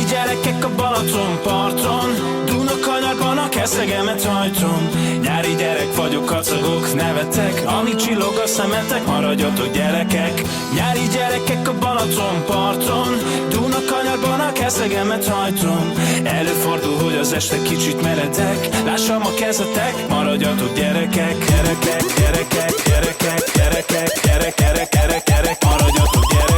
Nyári gyerekek a Balatonparton, Dunakanyarban a keszegemet hajtom. Nyári gyerek vagyok, kacagok, nevetek, amíg csillog a szemetek, maradjatok gyerekek. Nyári gyerekek a Balatonparton, Dunakanyarban a keszegemet hajtom. Előfordul, hogy az este kicsit meredek, lássam a kezetek, maradjatok gyerekek. Gyerekek, gyerekek, gyerekek, gyerekek, gyerek, gyerek, gyerek, gyerek, maradjatok gyerekek.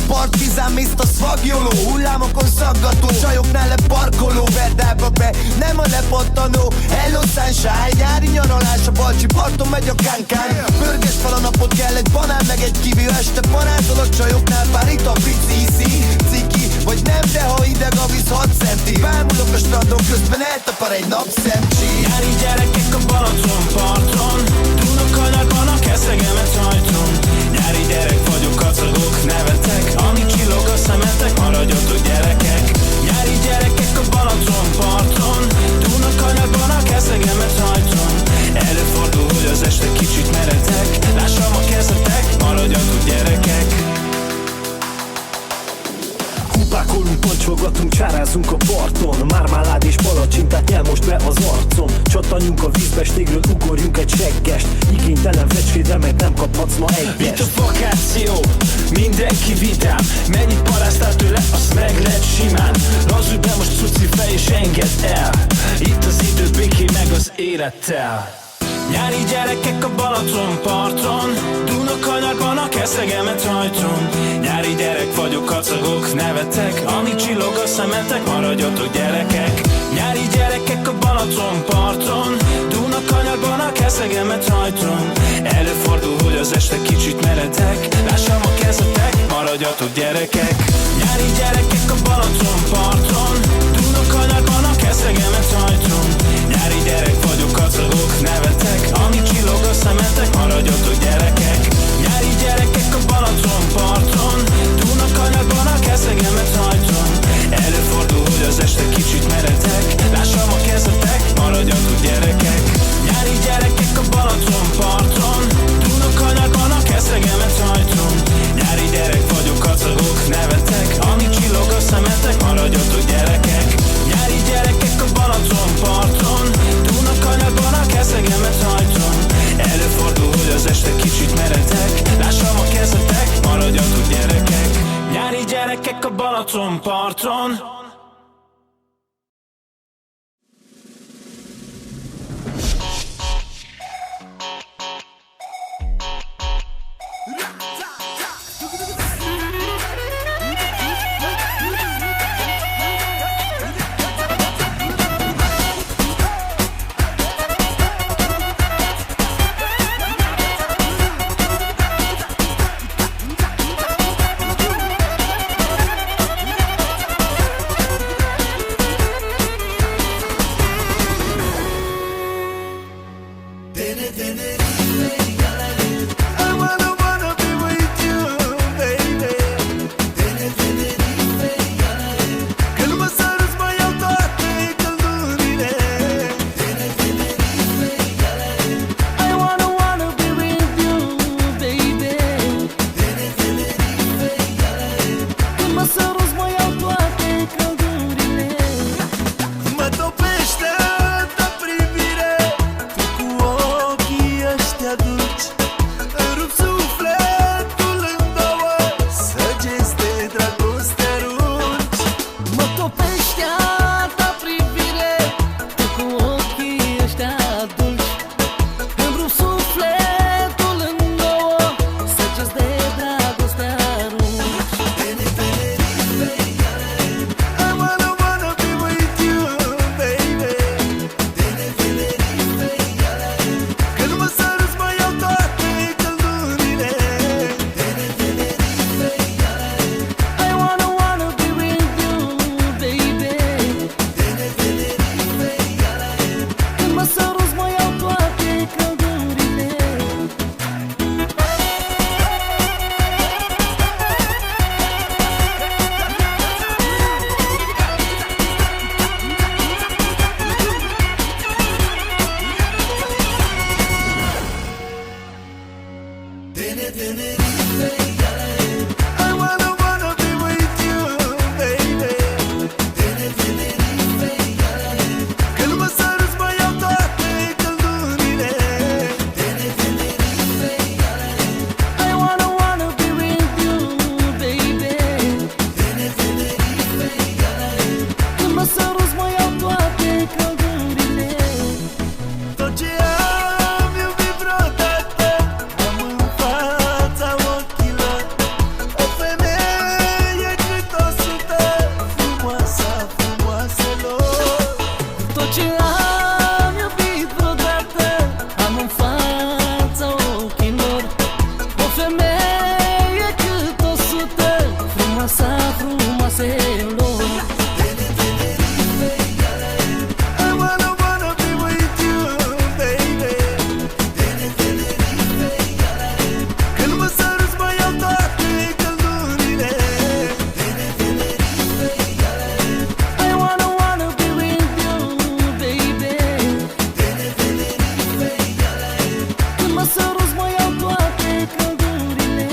Partizán, Mr. Svagjoló, hullámokon szaggató, csajoknál leparkoló, Verdába be, nem a lepattanó. Hello sunshine, nyári nyaralás, a Balcsi parton megy a kánkán. Pörges fel a napot, kell egy banán meg egy kivi, este panázol a csajoknál, bár itt a pici iszi, ciki, vagy nem, de ha ideg a víz 6 centi. Bámulok a strandon, közben eltapar egy napszemcsi. Nyári gyerekek a Balatonparton, Dunakanyarban a keszegemet hajtom. Nyári gyerek vagyok, kacagok, nevetek, amíg csillog a szemetek, maradjatok gyerekek. Nyári gyerekek a Balatonparton, Dunakanyarban a keszegemet hajtom. Előfordul, hogy az este kicsit meredek, lássam a kezetek, maradjatok gyerekek. Kupákolunk, pancsolgatunk, csárázunk a parton. Mármálád és palacsintát nyel most be az arcom. Csattanjunk a vízbe, stégről ugorjunk egy seggest. Igénytelen fecskédre meg nem kaphatsz ma egyest. Itt a vakáció, mindenki vidám. Mennyit paráztál tőle, azt meg lett simán. Lazulj be most cuci fej és engedd el. Itt az idő béké meg az élettel. Nyári gyerekek a Balatonparton, Dunakanyarban a keszegemet hajtom. Nyári gyerek vagyok, kacagok, nevetek, amíg csillog a szemetek, maradjatok gyerekek. Nyári gyerekek a Balatonparton, Dunakanyarban a keszegemet hajtom. Előfordul, hogy az este kicsit meredek, lássam a kezetek, maradjatok gyerekek. Nyári gyerekek a Balatonparton, Dunakanyarban a keszegemet hajtom. Nyári gyerek vagyok, kacagok, nevetek, amíg csillog a szemetek, maradjatok gyerekek. Nyári gyerekek a Balatonparton, Dunakanyarban a keszegemet hajtom. Előfordul, hogy az este kicsit meredek, lássam a kezetek, maradjatok gyerekek. Nyári gyerekek a Balatonparton, Dunakanyarban a keszegemet hajtom. Nyári gyerek vagyok, kacagok, nevetek, amíg csillog a szemetek, maradjatok gyerekek. Nyári gyerekek a Balatonparton, Dunakanyarban a keszegemet hajtom. Előfordul, hogy az este kicsit meredek, lássam a kezetek, maradjatok gyerekek. Nyári gyerekek a Balatonparton. I wanna be with you, baby. Când mă săruți mă iau toate căldurile. I wanna be with you, baby. Când mă săruți mă iau toate căldurile. Tot ce am iubit vreodată am în fața ochilor. O femeie cât o sută, frumoasa frumoaselor. Tot ce am iubit vreodată am în fața ochilor. O femeie cât o sută, frumoasa frumoaselor. I wanna be with you, baby. Când mă săruți mă iau toate căldurile. I wanna be with you, baby. Când mă săruți mă iau toate căldurile.